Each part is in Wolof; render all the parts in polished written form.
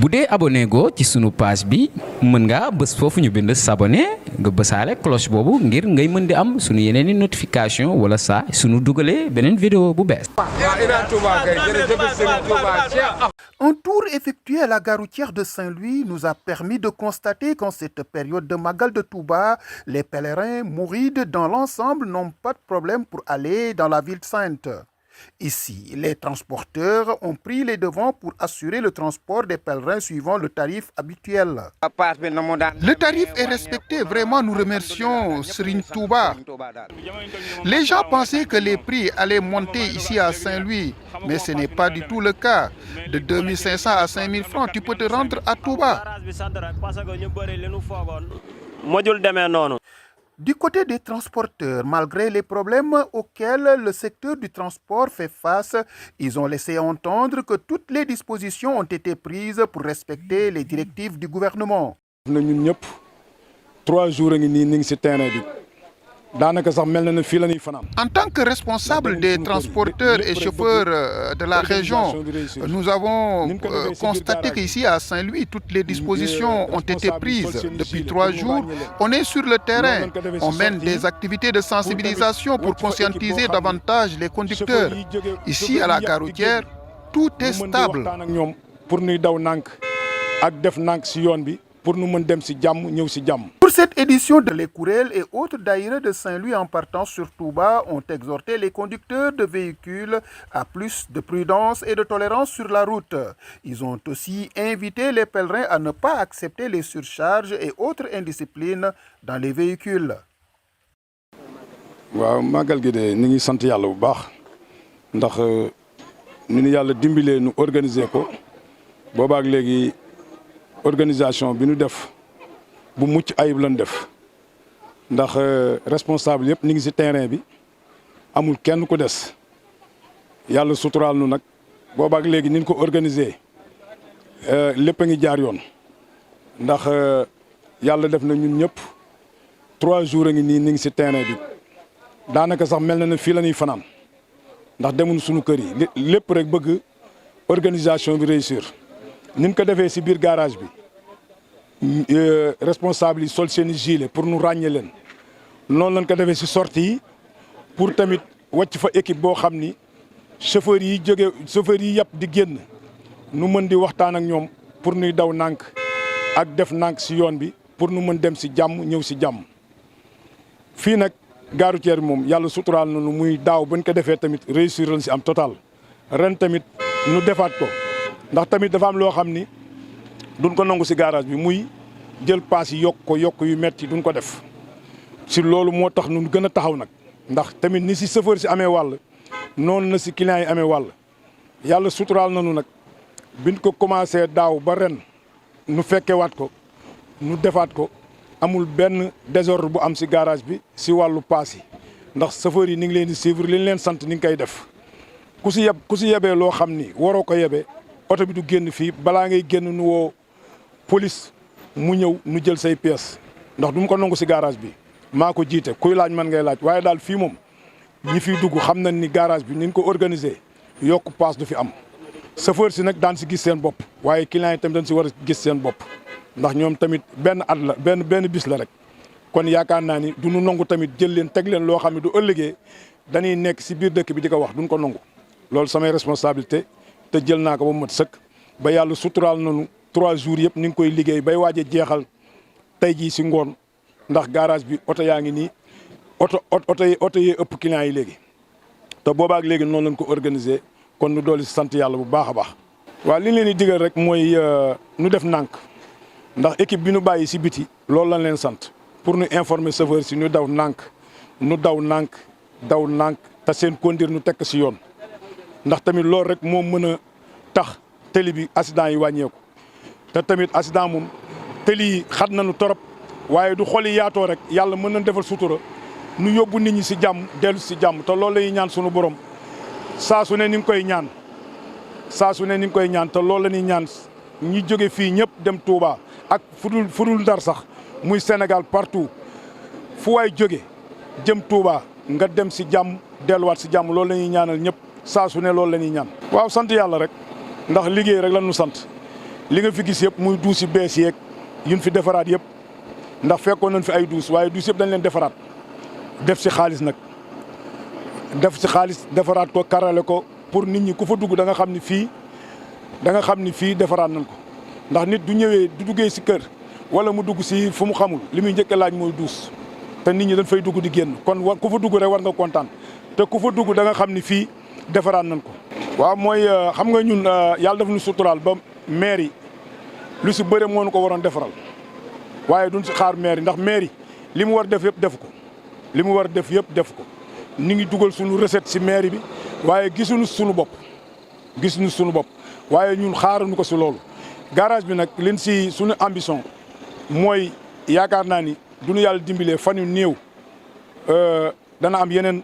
bu dee abonné go ci sunu page bi mën nga bës foofu ñu bind s'abonner nga bësaale cloche boobu ngir ngay mën di am sunu yeneen i notification wala saa sunu dugalee beneen vidéo bu bees. Un tour effectué à la gare routière de Saint-Louis nous a permis de constater qu'en cette période de Magal de Touba, les pèlerins mourides dans l'ensemble n'ont pas de problème pour aller dans la ville sainte. Ici, les transporteurs ont pris les devants pour assurer le transport des pèlerins suivant le tarif habituel. Le tarif est respecté, vraiment nous remercions Serigne Touba. Les gens pensaient que les prix allaient monter ici à Saint-Louis, mais ce n'est pas du tout le cas. De 2500 à 5000 francs, tu peux te rendre à Touba. Du côté des transporteurs, malgré les problèmes auxquels le secteur du transport fait face, ils ont laissé entendre que toutes les dispositions ont été prises pour respecter les directives du gouvernement. Ñun ñëpp 3 jours a ngi nii ñu ngi ci terrain bi daanaka sax mel na ne fii la ñuy fanaan. En tant que responsable des transporteurs et chauffeurs de la région, nous avons constaté qu'ici à Saint-Louis, toutes les dispositions ont été prises. Depuis 3 jours, on est sur le terrain. On mène des activités de sensibilisation pour conscientiser davantage les conducteurs. Ici à la gare routière, tout est stable. Pour ñuy daw nànk ak def nànk ci yoon bi pour nous mën dem ci jàmm ñëw ci jàmm. Pour cette édition de les Kourel et autres daïra de Saint-Louis en partant sur Touba ont exhorté les conducteurs de véhicules à plus de prudence et de tolérance sur la route. Ils ont aussi invité les pèlerins à ne pas accepter les surcharges et autres indisciplines dans les véhicules. waaw màggal gi de ñu ngi sant yàlla bu baax ndax ni ñu yàlla dimbalee nu organiser ko boobaak léegi organisation bi ñu def bu mucc ayib lañ def ndax responsable yëpp ñu ngi ci terrain bi amul kenn ku des yàlla suturaal nu nag boobaak léegi ni ñu ko organiser lépp a ngi jaar yoon ndax yàlla def na ñun ñëpp 3 jours a ngi nii ñu ngi ci terrain bi daanaka sax mel na ne fii la ñuy fanaan ndax demuñ suñu kër yi lépp rek bëgg organisation bi réussir. ni ñu ko defee ci biir garage bi responsable yi sol seen i gilet pour nu ràññee leen noonu lañ ko defee ci sortie yi pour tamit wàcc fa équipe boo xam ni chauffeur yi yàpp di génn nu mën di waxtaan ak ñoom pour nuy daw nànk ak def nànk ci yoon bi pour nu mën dem ci jàmm ñëw ci jàmm. fii nag gare routière bi moom yàlla suturaal na nu muy daaw bañ ko defee tamit réussir lañ ci am total ren tamit nu defaat ko. ndax tamit dafa am loo xam ni duñ ko nangu ci garage bi muy jël paas yi yokk yu metti duñ ko def ci loolu moo tax nu gën a taxaw nag ndax tamit ni ci chauffeur ci amee wàll noonu na ci client yi amee wàll yàlla suturaal nañu nag biñ ko commencé daaw ba ren nu fekkewaat ko nu defaat ko amul benn désordre bu am ci garage bi ci wàllu paas yi ndax chauffeur yi ni ngi leen di suivre li ñu leen sant ni ngi koy def ku ci yebee loo xam ni waroo ko yebee oto bi du génn fii balaa ngay génn nu woo police mu ñëw nu jël say pièces ndax du mu ko nangu ci garage bi maa ko jiite kuy laaj man ngay laaj waaye daal fii moom ñi fiy dugg xam nañ ni garage bi ni ñu ko organiser yokk paas du fi am. chauffeur si nag daan ci gis seen bopp waaye client yi tamit dañ ci war a gis seen bopp ndax ñoom tamit benn at la benn bis la rek kon yaakaar naa ni du nu nangu tamit jël leen teg leen loo xam ne du ëllëgee dañuy nekk ci biir dëkk bi di ko wax duñ ko nangu loolu samay responsabilité. te jël naa ko ba mat sëkk ba yàlla suturaal nañu 3 jours yëpp ni ngi koy liggéey bay waaj a jeexal tey jii ci ngoon ndax garage bi oto yaa ngi nii oto yee ëpp client yi léegi te boobaak léegi noonu lañ ko organiser kon nu dooli ci sant yàlla bu baax a baax. waaw li leen di digal rek mooy nu def nànk ndax équipe bi nu bàyyi ci biti loolu lañ leen sant pour nu informer chauffeur si nu daw nànk daw nànk te seen conduire nu tekk ci yoon. ndax tamit loolu rek moom mën a tax tëli bi accident yi wàññeeku te tamit accident moom tëli yi xat nañu torop waaye du xol yi yaatoo rek yàlla mën nañ defal sutura nu yóbbu nit ñi ci jàmm dellu ci jàmm te loolu la ñuy ñaan sunu borom saa su ne ni nga koy ñaan te loolu la ñuy ñaan ñi jóge fii ñëpp dem Touba ak fudul Ndar sax muy Sénégal partout fu waay jóge jëm Touba nga dem ci jàmm delluwaat ci jàmm loolu la ñuy ñaanal ñëpp. saa su ne loolu la ñuy ñaan. waaw sant yàlla rek ndax liggéey rek la ñu sant li nga fi gis yëpp muy duus yi bees yeeg yuñ fi defaraat yëpp ndax fekkoon nañ fi ay duus waaye duus yëpp dañ leen defaraat def si xaalis nag defaraat ko karale ko pour nit ñi ku fa dugg da nga xam ni fii defaraat nañ ko ndax nit du ñëwee du duggee si kër wala mu dugg si fu mu xamul li muy njëkk laaj mooy duus te nit ñi dañ fay dugg di génn kon ku fa dugg rek war nga kontaan te ku fa dugg da nga xam ni fii defaraat nañ ko. waaw mooy xam nga ñun yàlla daf ñu suturaal ba maire yi lu si bëre moo ñu ko waroon defaral waaye duñ si xaar maire yi ndax maire yi li mu war def yëpp def ko ni ngi dugal suñu recette si maire bi waaye gisuñu suñu bopp waaye ñun xaaruñu ko si loolu. garage bi nag leen si suñu ambition mooy yaakaar naa ni duñu yàlla dimbalee fan yu néew dana am yeneen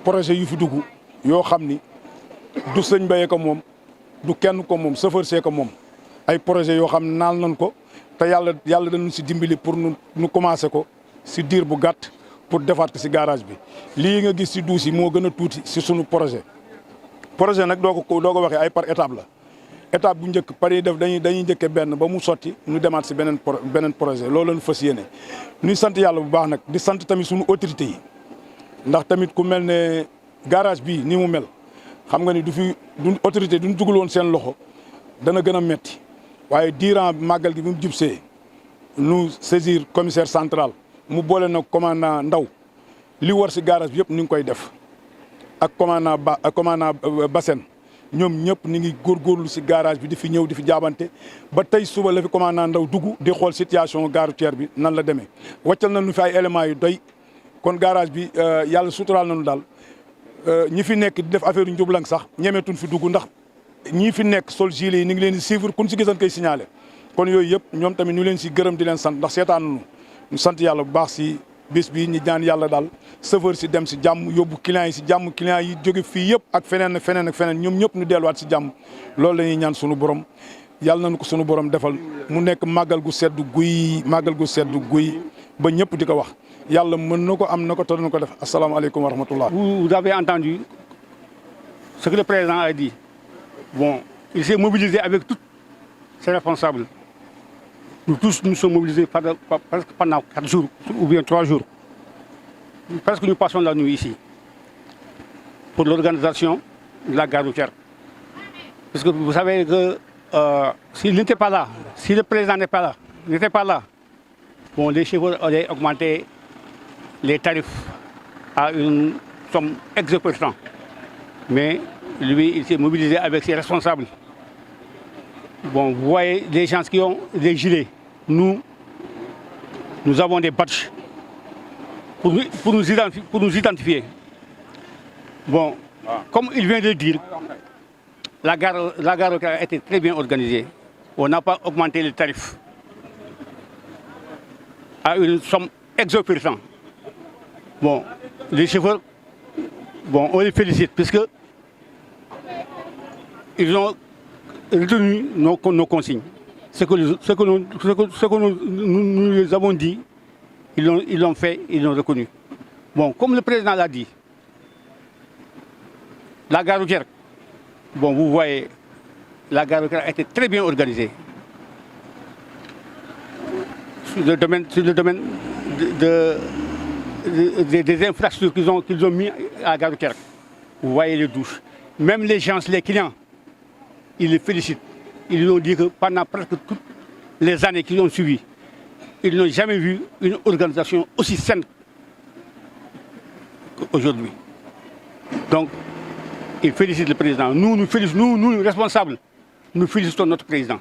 projet yu fi dugg yoo xam ni du sëñ Mbaye ko moom du kenn ko moom chauffeur see ko moom ay projet yoo xam ne naal nañ ko te yàlla dañu si dimbali pour nu commencé ko si diir bu gàtt pour defaat ko si garage bi. lii nga gis si duus yi moo gën a tuuti si sunu projet nag doo ko waxee ay par étape la étape bu njëkk pare def dañuy njëkkee benn ba mu sotti ñu demaat si beneen projet loolu lañu fas yéene. ñuy sant yàlla bu baax nag di sant tamit sunu autorité yi ndax tamit ku mel ne garage bii ni mu mel xam nga ni du autorité duñ dugal woon seen loxo dana gën a metti waaye durant màggal gi bi mu jubsee nu saisir commissaire central mu boole nag commandant Ndaw li war si garage bi yëpp ni ngi koy def ak commandant Bassène ñoom ñëpp ni ngi góorgóorlu si garage bi di fi ñëw di fi jaabante ba tey suba la fi commandant Ndaw dugg di xool situation gare routière bi nan la demee wàccal nañu fi ay éléments yu doy kon garage bi yàlla suturaal nañu daal ñi fi nekk di def affaire yu njublang sax ñemetuñ fi dugg ndax ñii fi nekk sol gilet yi ni ngi leen di suivre kun si gisan koy signalé kon yooyu yëpp ñoom tamit ñu leen si gërëm di leen sant ndax seetaan nañu ñu sant yàlla bu baax si bis bi ñi ñaan yàlla daal chauffeur si dem si jàmm yóbbu clients yi si jàmm clients yi jóge fii yëpp ak feneen ak feneen ñoom ñëpp ñu delluwaat si jàmm loolu la ñuy ñaan sunu borom yàlla nañu ko sunu borom defal mu nekk màggal gu sedd guy ba ñëpp di ko wax yàlla mën na ko am na ko te dana ko def asalaamaaleykum wa rahmatullah. Vous avez entendu ce que le président a dit. Bon, il s'est mobilisé avec tous ses responsables. Nous tous nous sommes mobilisés presque pendant 4 jours ou bien 3 jours. Presque nous passons la nuit ici pour l'organisation de la gare routière. Parce que vous savez que s'il n'était pas là, si le président n'était pas là, bon, les chauffeurs auraient augmenté les tarifs à une somme exorbitante. Mais lui, il s'est mobilisé avec ses responsables. Bon, vous voyez des gens qui ont des gilets. Nous avons des badges pour nous identifier. Bon, comme il vient de le dire, la gare a été très bien organisée. On n'a pas augmenté les tarifs à une somme exorbitante. Bon, les chauffeurs, bon, on les félicite puisque ils ont retenu nos consignes. Ce que nous les avons dit, ils l'ont fait, ils l'ont reconnu. Bon, comme le président l'a dit, la gare routière, bon, vous voyez, la gare routière a été très bien organisée. Sur le domaine des infrastructures qu'ils ont mis à la gare routière. Vous voyez les douches. Même les gens, les clients, ils les félicitent. Ils nous ont dit que pendant presque toutes les années qu'ils ont suivi, ils n'ont jamais vu une organisation aussi saine qu'aujourd'hui. Donc, ils félicitent le président. Nous, nous responsables, nous félicitons notre président.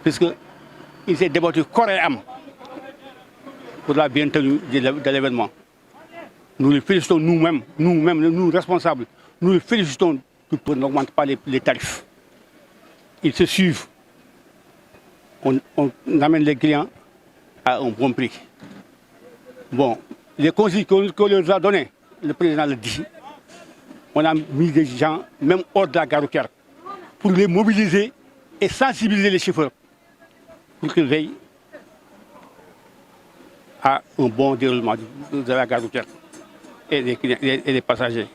Puisqu'il s'est débattu corps et âme pour la bien tenue de l'événement. Nous le félicitons nous-mêmes, nous responsables. Nous le félicitons pour n'augmenter pas les tarifs. Ils se suivent. On amène les clients à un bon prix. Bon, les consignes qu'on leur a données, le président le dit. On a mis des gens, même hors de la gare routière, pour les mobiliser et sensibiliser les chauffeurs pour qu'ils veillent à un bon déroulement de la gare routière et des passagers,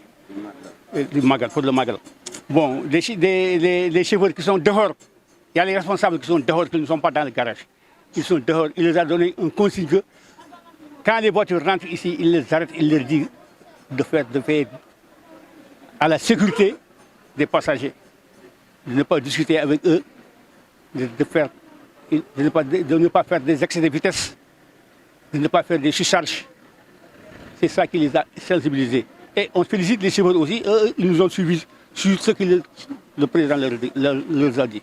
et du magal, pour le magal. Bon, les chauffeurs qui sont dehors, Il y a les responsables qui sont dehors, qui ne sont pas dans le garage. Ils sont dehors. Il les a donné un consigne que quand les voitures rentrent ici, il les arrête, il leur dit de faire à la sécurité des passagers, de ne pas discuter avec eux, de ne pas faire des excès de vitesse, de ne pas faire des surcharges. C'est ça qui les a sensibilisés. Et on félicite les chauffeurs aussi, eux, ils nous ont suivis sur ce que le président leur a dit.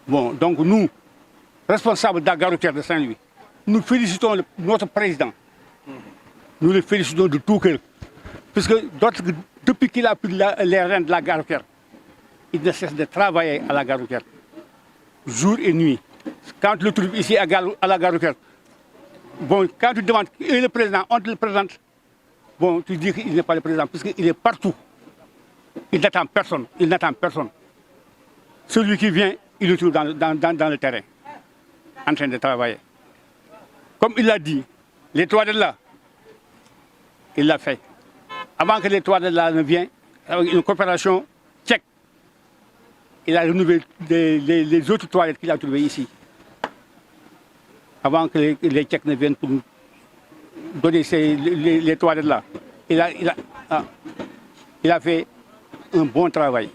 Bon, donc nous, responsables de la gare routière de Saint-Louis, nous félicitons notre président. Nous le félicitons de tout cœur. Parce que depuis qu'il a pris les rênes de la gare routière, il ne cesse de travailler à la gare routière, jour et nuit. Quand tu le trouves ici à la gare routière, bon, quand tu demandes qui est le président, on te le présente. Bon, tu dis qu'il n'est pas le président, puisqu'il est partout. Il n'attend personne. Il n'attend personne. Celui qui vient, il le trouve dans le terrain, en train de travailler. Comme il l'a dit, les toilettes là, il l'a fait. Avant que les toilettes là ne viennent, avec une coopération tchèque, il a renouvelé les autres toilettes qu'il a trouvées ici. Avant que les Tchèques ne viennent pour nous donner les toilettes là. Il a fait un bon travail.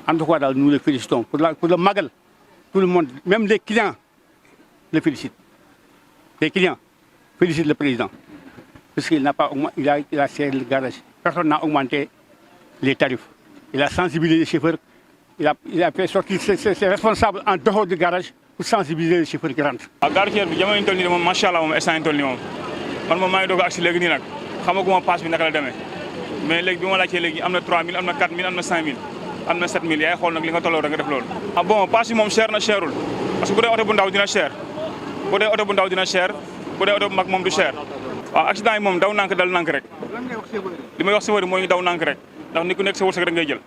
En tout cas, nous le félicitons. Pour le Magal, tout le monde, même les clients, le félicitent. Les clients félicitent le président. Parce qu'il n'a pas il a serré le garage. Personne n'a augmenté les tarifs. Il a sensibilisé les chauffeurs. Il a fait sortir ses responsables en dehors du garage pour sensibiliser les chauffeurs qui rentrent. La gare routière bi jamono ñu toll nii moom macha allah moom instant ñu toll nii moom man moom maa ngi doog a agsi léegi nii nag xamaguma paas bi naka la demee mais léegi bi ma laajtee léegi am na 3000 am na 4000 am na 5000 am na 7000 yaay xool nag li nga tolloo da nga def loolu. ah bon paas bi moom cher na cherul parce que bu dee oto bu ndaw dina cher bu dee oto bu ndaw dina cher bu dee oto bu mag moom du cher waaw accident yi moom daw nànk dal nànk rek li may wax chauffeur yi mooy ñu daw nànk rek ndax nit ku nekk sa wërsëg rek ngay jël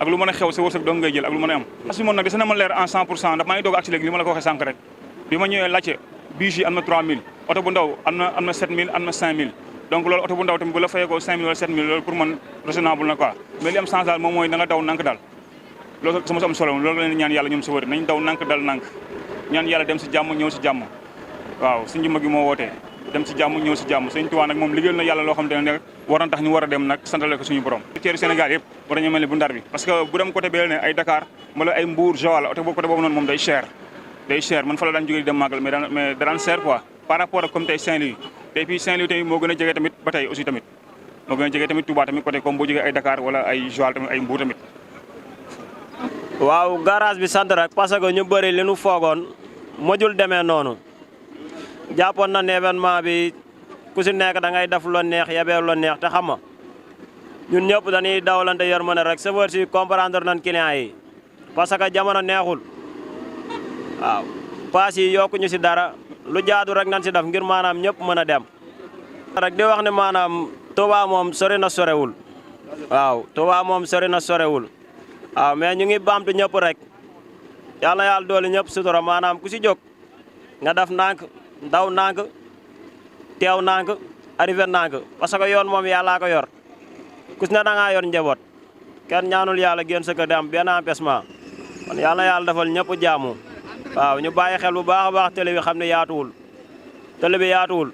ak lu mën a xew sa wërsëg dong ngay jël ak lu mën a am. paas bi moom nag des na ma leer en 100% ndax maa ngi doog a agsi léegi li ma la ko waxee sànq rek bi ma ñëwee laajte biis yi am na 3000 oto bu ndaw am na 7000 am na 5000 donc loolu oto bu ndaw tamit bu la fayee ko 5000 wala 7000 loolu pour man raisonnable na quoi mais li am sens daal moom mooy da nga daw nànk daal loolu sama am solo loolu la leen ñaan yàlla ñoom sa wër nañ daw nànk dal nànk ñaan yàlla dem si jàmm ñëw si jàmm waaw suñu jëmma gi moo wootee dem si jàmm ñëw si jàmm Sëñ Tuubaa nag moom liggéeyal na yàlla loo xam te ne war na tax ñu war a dem nag santale ko suñu borom routière Sénégal yëpp war nañu mel ni bu Ndar bi parce que bu dem côté bee ne ay Dakar wala ay Mbour Joal oto boobu côté boobu noonu moom day cher man fa la daan jógee di dem màggal mais da daan cher quoi par rapport ak comme tey Saint-Louis tey fii Saint-Louis tamit moo gën a jege tamit ba tey aussi tamit moo gën a jege tamit Touba tamit côté comme boo jógee ay Dakar wala ay Joal tamit ay Mbour tamit. waaw garage bi sant rek parce que ñu bëri li nu foogoon mojul demee noonu jàppoon na ne événement bi ku si nekk da ngay def lo neex yebee lo neex te xam nga ñun ñëpp dañuy dawlante yërmande rek chauffeur si comprendre nañ client yi parce que jamono neexul waaw paas yi yokkuñu si dara lu jaadu rek nañ si def ngir maanaam ñëpp mën a dem. rek di wax ne maanaam Touba moom sori na sorewul waaw Touba moom sori na sorewul waaw mais ñu ngi baamtu ñëpp rek yàlla na yàlla doole ñëpp sutura maanaam ku si jóg nga def ndànk daw ndànk teew ndànk arrivé ndànk parce que yoon moom yàllaa ko yor ku si ne da ngaa yor njaboot kenn ñaanul yàlla génn sa kër di am benn empêchement kon yàlla na yàlla defal ñëpp jaamu waaw ñu bàyyi xel bu baax a baax télé bi xam ne yaatuwul télé bi yaatuwul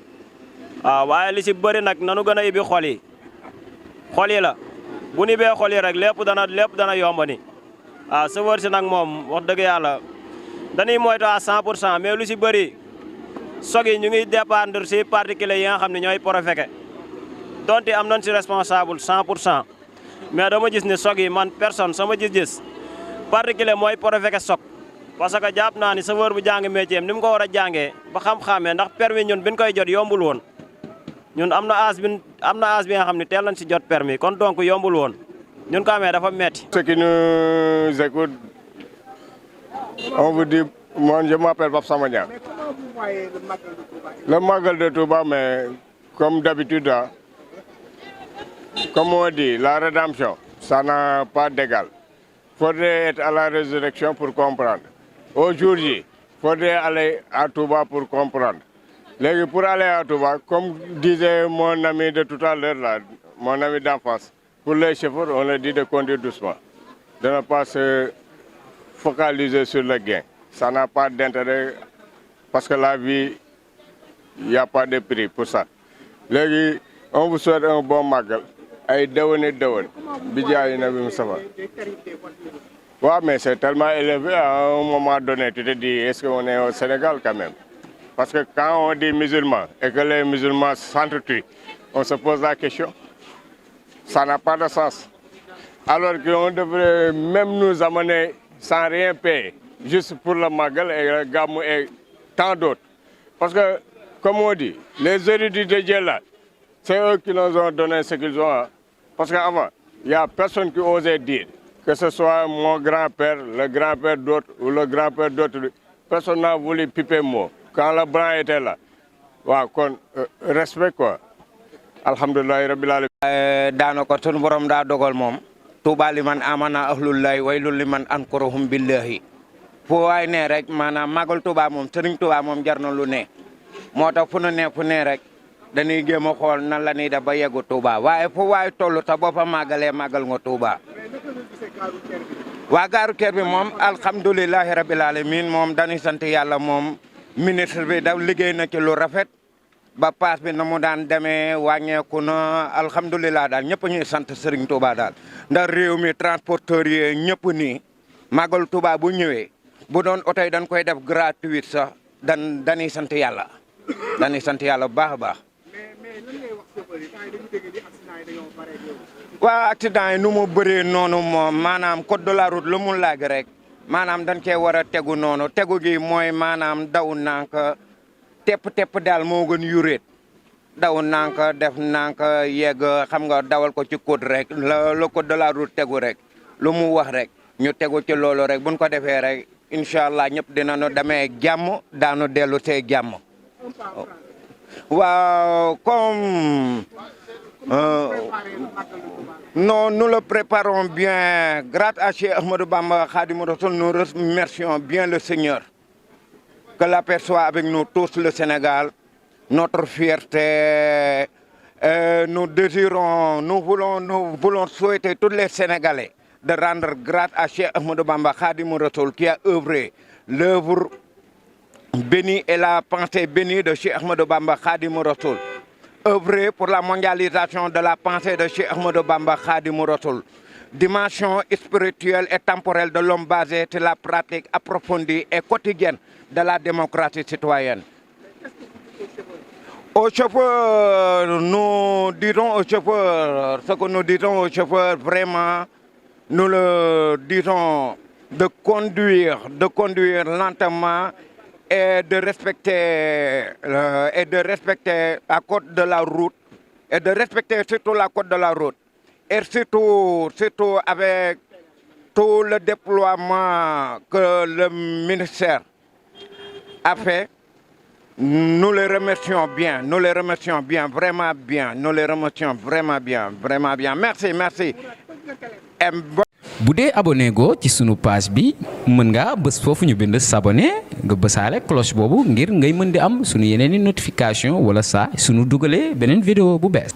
waaw waaye li si bëri nag nanu gën a ibi xol yi la bu ni bee xol yi rek lépp dana yomb ni waaw sa wër si nag moom wax dëgg yàlla dañuy moytu à 100% mais lu si bëri sog yi ñu ngi dépendre si particuliers yi nga xam ne ñooy proféqué donte am nañ si responsable 100% mais dama gis ne sog yi man personne sama gis-gis particulier mooy proféqué sog parce que jàpp naa ni chauffeur bu jàng métier ni mu ko war a jàngee ba xam-xamee ndax permis ñun biñ koy jot yombul woon ñun am na âge bi nga xam ne teel nañ si jot permis kon donc yombul woon ñun ko amee dafa metti. Ceux qui nous écoutent, on vous dit, moi je m'appelle Pape Samania. Le Magal de Touba, mais comme d'habitude, comme on dit, la rédemption, ça n'a pas d'égal. Il faudrait être à la résurrection pour comprendre. Aujourd'hui, il faudrait aller à Touba pour comprendre. Pour aller à Touba, comme disait mon ami de tout à l'heure, là, mon ami d'enfance, pour les chauffeurs, on leur dit de conduire doucement, de ne pas se focaliser sur le gain. Ça n'a pas d'intérêt parce que la vie, il n'y a pas de prix pour ça. Léegi, on vous souhaite un bon magal. Ay déwéni déwén bi jaay Nabi Moustapha. Ouais, mais c'est tellement élevé à un moment donné. Tu te dis, est-ce qu'on est au Sénégal quand même? Parce que quand on dit musulmans et que les musulmans s'entretuent, on se pose la question. Ça n'a pas de sens. Alors qu'on devrait même nous amener sans rien payer, juste pour le Magal et le Gamou et tant d'autres. Parce que, comme on dit, les érudits de Dieu là, c'est eux qui nous ont donné ce qu'ils ont. Parce qu'avant, il n'y a personne qui osait dire, que ce soit mon grand-père, le grand-père d'autres ou le grand-père d'autres, personne n'a voulu piper mot. Quand le blanc était là, respect quoi. Alhamdulillah rabbil alamin. Daanaka sunu borom daa dogal moom. Tuuba liman amana ahlullahi waylul liman ankaruhum billahi. Foo waay ne rek maanaam magal Tuuba moom Sëriñ Tuuba moom jar na lu ne. moo tax fu ne rek dañuy jéem a xool nan la ñuy def ba yeggu Tuuba waaye fu waay toll ta boo fa màggalee màggal nga Tuuba. waa gaaru kër bi moom alhamdulilahi rabbil alamin moom dañuy sant yàlla moom ministre bi da liggéey na ci lu rafet. ba paas bi na mu daan demee wàññeeku na alhamdulilah daal ñëpp ñuy sant Serigne Touba daal ndax réew mi transporteur yi ñëpp nii màggal Touba bu ñëwee bu doon oto yi dañ koy def gratuit sax dañuy sant yàlla dañuy sant yàlla bu baax a baax. mais lan ngay wax chauffeur yi dañu dégg ni accident yi dañoo bare ak yow. waa accident yi nu mu bëree noonu moom maanaam code de la route lu mu laaj rek maanaam dañ cee war a tegu noonu tegu gi mooy maanaam daw nànk tepp daal moo gën yuréet daw nànk def nànk yegg xam nga dawal ko ci code rek le code de la route tegu rek lu mu wax rek ñu tegu ci loolu rek buñ ko defee rek incha allah ñëpp dinañu demee jàmm daanu dellu see jàmm. waaw comme non nous le préparons bien grâce à Cheikh Ahmadou Bamba Khadimou Rassoul nous remercions bien le Seigneur. Que la paix soit avec nous tous, le Sénégal, notre fierté. Nous voulons souhaiter tous les Sénégalais de rendre grâce à Cheikh Ahmadou Bamba Khadimou Rassoul qui a œuvré l'œuvre bénie et la pensée bénie de Cheikh Ahmadou Bamba Khadimou Rassoul. Œuvré pour la mondialisation de la pensée de Cheikh Ahmadou Bamba Khadimou Rassoul. Dimension spirituelle et temporelle de l'homme basée sur la pratique approfondie et quotidienne de la démocratie citoyenne. Aux chauffeurs, nous disons aux chauffeurs, ce que nous disons aux chauffeurs, vraiment, nous le disons de conduire lentement et de respecter la code de la route et de respecter surtout la code de la route. Et surtout avec tout le déploiement que le ministère a fait, nous les remercions bien, vraiment bien, nous les remercions vraiment bien. Merci. bu dee abonné go ci sunu page bi mën nga bës foofu ñu bind s'abonner nga bësaale cloche boobu ngir ngay mën di am sunu yeneen i notification wala saa sunu dugalee beneen vidéo bu bees